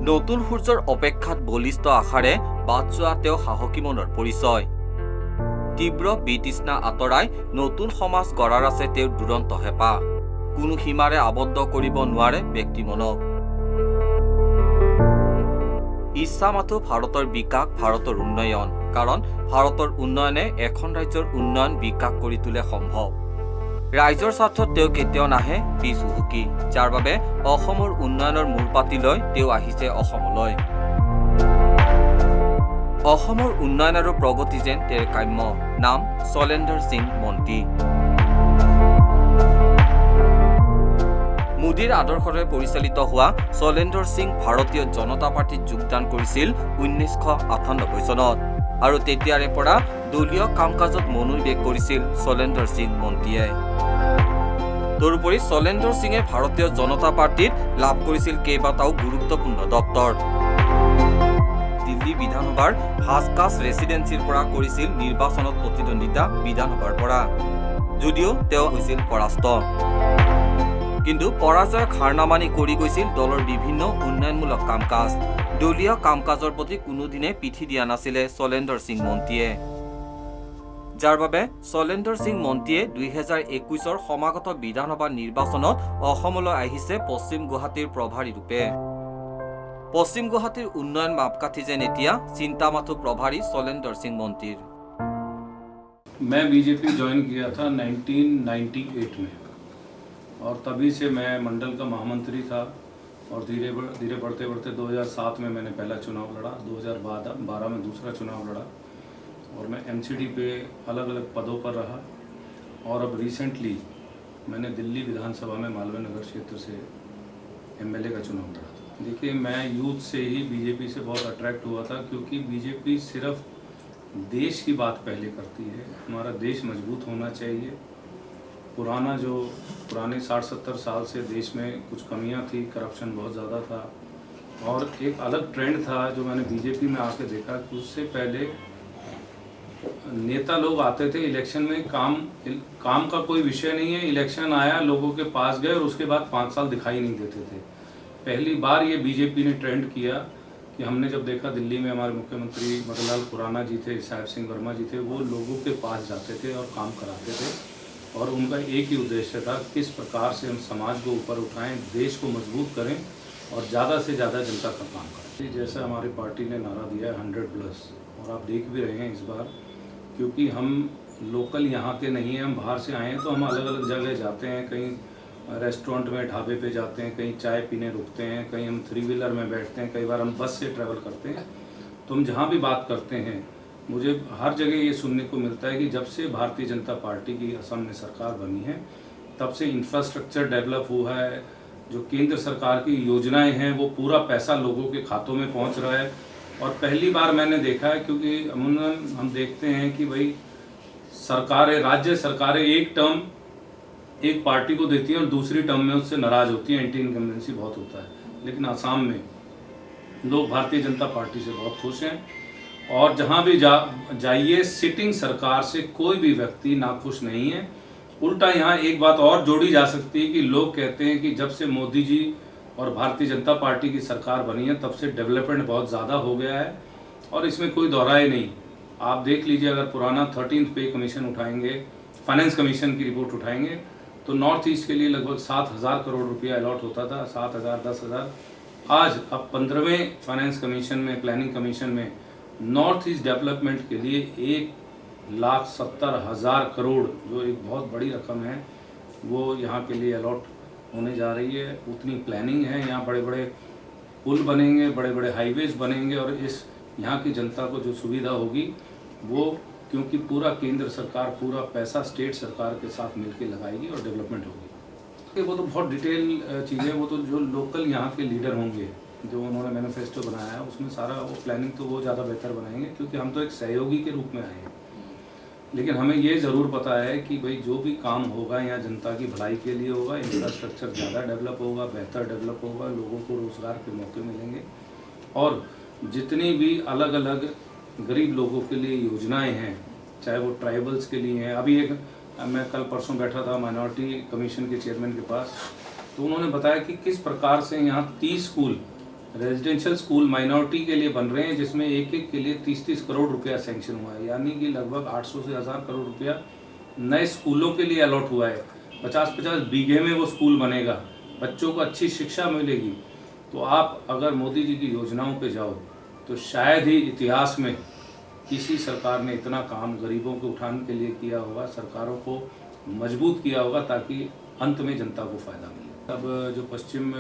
নতুন সূৰ্যৰ অপেক্ষাত বলিষ্ঠ আশাৰে বাট চোৱা তেওঁ সাহসী মনৰ পৰিচয়। তীব্ৰ বিতৃষ্ণা আঁতৰাই নতুন সমাজ গঢ়াৰ আছে তেওঁৰ দুৰন্ত হেঁপাহ। কোনো সীমাৰে আবদ্ধ কৰিব নোৱাৰে ব্যক্তি মনক। ইচ্ছা মাথো ভাৰতৰ বিকাশ, ভাৰতৰ উন্নয়ন। কাৰণ ভাৰতৰ উন্নয়নে এখন ৰাজ্যৰ উন্নয়ন বিকাশ কৰি তোলে সম্ভৱ। ৰাইজৰ স্বাৰ্থত তেওঁ কেতিয়াও নাহে পিছ হুহুকি, যাৰ বাবে অসমৰ উন্নয়নৰ মূৰ পাতি লৈ তেওঁ আহিছে অসমলৈ। অসমৰ উন্নয়ন আৰু প্ৰগতি যেন তেওঁৰ কাম্য। নাম শৈলেন্দ্ৰ সিং মন্ত্ৰী। মোদীৰ আদৰ্শৰে পৰিচালিত হোৱা শৈলেন্দ্ৰ সিং ভাৰতীয় জনতা পাৰ্টীত যোগদান কৰিছিল 1998 চনত আৰু তেতিয়াৰে পৰা দলীয় কাম কাজত মনোনিৱেশ কৰিছিল শৈলেন্দ্ৰ সিং মন্ত্ৰীয়ে। তদুপৰি শৈলেন্দ্ৰ সিঙে ভাৰতীয় জনতা পাৰ্টীত লাভ কৰিছিল কেইবাটাও গুৰুত্বপূৰ্ণ দপ্তৰ। দিল্লী বিধানসভাৰ হাজকাছ ৰেচিডেন্সিৰ পৰা কৰিছিল নিৰ্বাচনত প্ৰতিদ্বন্দ্বিতা বিধানসভাৰ পৰা, যদিও তেওঁ হৈছিল পৰাস্ত। কিন্তু পৰাজয়ক হাৰ নামানি কৰি গৈছিল দলৰ বিভিন্ন উন্নয়নমূলক কাম কাজ। দলীয় কাম কাজৰ প্ৰতি কোনোদিনে পিঠি দিয়া নাছিলে শৈলেন্দ্ৰ সিং মন্ত্ৰীয়ে, যাৰ বাবে শৈলেন্দ্ৰ সিং মন্ত্ৰীয়ে 2021 সমাগত বিধানসভা নিৰ্বাচনত অসমলৈ আহিছে পশ্চিম গুৱাহাটীৰ প্ৰভাৰী ৰূপে। পশ্চিম গুৱাহাটীৰ উন্নয়ন মাপকাঠি যেন এতিয়া চিন্তা মাথো প্ৰভাৰী শৈলেন্দ্ৰ সিং মন্ত্ৰীৰ। मैं बीजेपी ज्वाइन किया था 1998 में और तभी से मैं मंडल का महामंत्री था और धीरे बढ़ते बढ़ते 2007 में मैंने पहला चुनाव लड़ा, 2012 में दूसरा चुनाव लड़ा और मैं एमसीडी पे अलग अलग पदों पर रहा। और अब रिसेंटली मैंने दिल्ली विधानसभा में मालवीय नगर क्षेत्र से एमएलए का चुनाव लड़ा था। देखिए, मैं यूथ से ही बीजेपी से बहुत अट्रैक्ट हुआ था, क्योंकि बीजेपी सिर्फ देश की बात पहले करती है। हमारा देश मजबूत होना चाहिए। पुराने 60-70 साल से देश में कुछ कमियां थी, करप्शन बहुत ज़्यादा था और एक अलग ट्रेंड था जो मैंने बीजेपी में आके देखा कि उससे पहले नेता लोग आते थे इलेक्शन में, काम का कोई विषय नहीं है, इलेक्शन आया, लोगों के पास गए और उसके बाद 5 साल दिखाई नहीं देते थे। पहली बार ये बीजेपी ने ट्रेंड किया कि हमने जब देखा दिल्ली में हमारे मुख्यमंत्री मदन लाल खुराना जी थे, साहिब सिंह वर्मा जी थे, वो लोगों के पास जाते थे और काम कराते थे और उनका एक ही उद्देश्य था, किस प्रकार से हम समाज को ऊपर उठाएं, देश को मजबूत करें और ज़्यादा से ज़्यादा जनता का काम करें। जैसा हमारी पार्टी ने नारा दिया है 100+ और आप देख भी रहे हैं इस बार, क्योंकि हम लोकल यहाँ के नहीं हैं, हम बाहर से आए हैं, तो हम अलग अलग जगह जाते हैं, कहीं रेस्टोरेंट में, ढाबे पे जाते हैं, कहीं चाय पीने रुकते हैं, कहीं हम 3 व्हीलर में बैठते हैं, कई बार हम बस से ट्रैवल करते हैं। तो हम जहाँ भी बात करते हैं, मुझे हर जगह ये सुनने को मिलता है कि जब से भारतीय जनता पार्टी की असम में सरकार बनी है, तब से इंफ्रास्ट्रक्चर डेवलप हुआ है, जो केंद्र सरकार की योजनाएं हैं वो पूरा पैसा लोगों के खातों में पहुंच रहा है। और पहली बार मैंने देखा है, क्योंकि अमूमन हम देखते हैं कि भाई राज्य सरकारें एक टर्म एक पार्टी को देती हैं और दूसरी टर्म में उससे नाराज होती हैं, एंटी इनकम्बेंसी बहुत होता है। लेकिन असम में लोग भारतीय जनता पार्टी से बहुत खुश हैं और जहां भी जाइए सिटिंग सरकार से कोई भी व्यक्ति नाखुश नहीं है। उल्टा यहाँ एक बात और जोड़ी जा सकती है कि लोग कहते हैं कि जब से मोदी जी और भारतीय जनता पार्टी की सरकार बनी है, तब से डेवलपमेंट बहुत ज़्यादा हो गया है और इसमें कोई दोहराए नहीं। आप देख लीजिए, अगर पुराना 13th पे कमीशन उठाएंगे, फाइनेंस कमीशन की रिपोर्ट उठाएंगे, तो नॉर्थ ईस्ट के लिए लगभग 7,000 करोड़ रुपया अलॉट होता था, 7,000 10,000। आज अब 15वें फाइनेंस कमीशन में, प्लानिंग कमीशन में नॉर्थ ईस्ट डेवलपमेंट के लिए 1,70,000 करोड़, जो एक बहुत बड़ी रकम है, वो यहाँ के लिए अलॉट होने जा रही है। उतनी प्लानिंग है, यहाँ बड़े बड़े पुल बनेंगे, बड़े बड़े हाईवेज बनेंगे और यहाँ की जनता को जो सुविधा होगी वो, क्योंकि पूरा केंद्र सरकार पूरा पैसा स्टेट सरकार के साथ मिलकर लगाएगी और डेवलपमेंट होगी। वो तो बहुत डिटेल चीज़ें, वो तो जो लोकल यहाँ के लीडर होंगे, जो उन्होंने मैनिफेस्टो बनाया है, उसमें सारा वो प्लानिंग तो वो ज़्यादा बेहतर बनाएंगे, क्योंकि हम तो एक सहयोगी के रूप में आए हैं। लेकिन हमें ये ज़रूर पता है कि भाई जो भी काम होगा यहाँ जनता की भलाई के लिए होगा, इंफ्रास्ट्रक्चर ज़्यादा डेवलप होगा, बेहतर डेवलप होगा, लोगों को रोज़गार के मौके मिलेंगे और जितनी भी अलग अलग गरीब लोगों के लिए योजनाएं हैं, चाहे वो ट्राइबल्स के लिए हैं। अभी मैं कल परसों बैठा था माइनॉरिटी कमीशन के चेयरमैन के पास, तो उन्होंने बताया कि किस प्रकार से यहाँ 30 स्कूल रेजिडेंशियल स्कूल माइनॉरिटी के लिए बन रहे हैं, जिसमें एक एक के लिए 30-30 करोड़ रुपया सैंक्शन हुआ है, यानी कि लगभग 800 से 1000 करोड़ रुपया नए स्कूलों के लिए अलॉट हुआ है। 50-50 बीघे में वो स्कूल बनेगा, बच्चों को अच्छी शिक्षा मिलेगी। तो आप अगर मोदी जी की योजनाओं पे जाओ तो शायद ही इतिहास में किसी सरकार ने इतना काम गरीबों के उठाने के लिए किया होगा, सरकारों को मजबूत किया होगा, ताकि अंत में जनता को फ़ायदा मिले। अब जो पश्चिम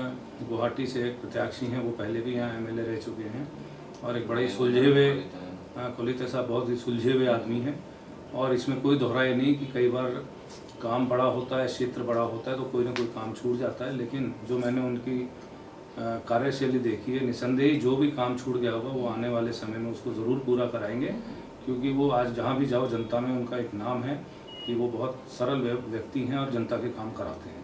गुवाहाटी से प्रत्याशी हैं वो पहले भी यहाँ एमएलए रह चुके हैं और एक बड़े सुलझे हुए कोलिते साहब बहुत ही सुलझे हुए आदमी हैं, और इसमें कोई दोहराई नहीं कि कई बार काम बड़ा होता है, क्षेत्र बड़ा होता है तो कोई ना कोई काम छूट जाता है। लेकिन जो मैंने उनकी कार्यशैली देखी है, निसंदेह जो भी काम छूट गया होगा वो आने वाले समय में उसको ज़रूर पूरा कराएंगे, क्योंकि वो आज जहाँ भी जाओ जनता में उनका एक नाम है कि वो बहुत सरल व्यक्ति हैं और जनता के काम कराते हैं।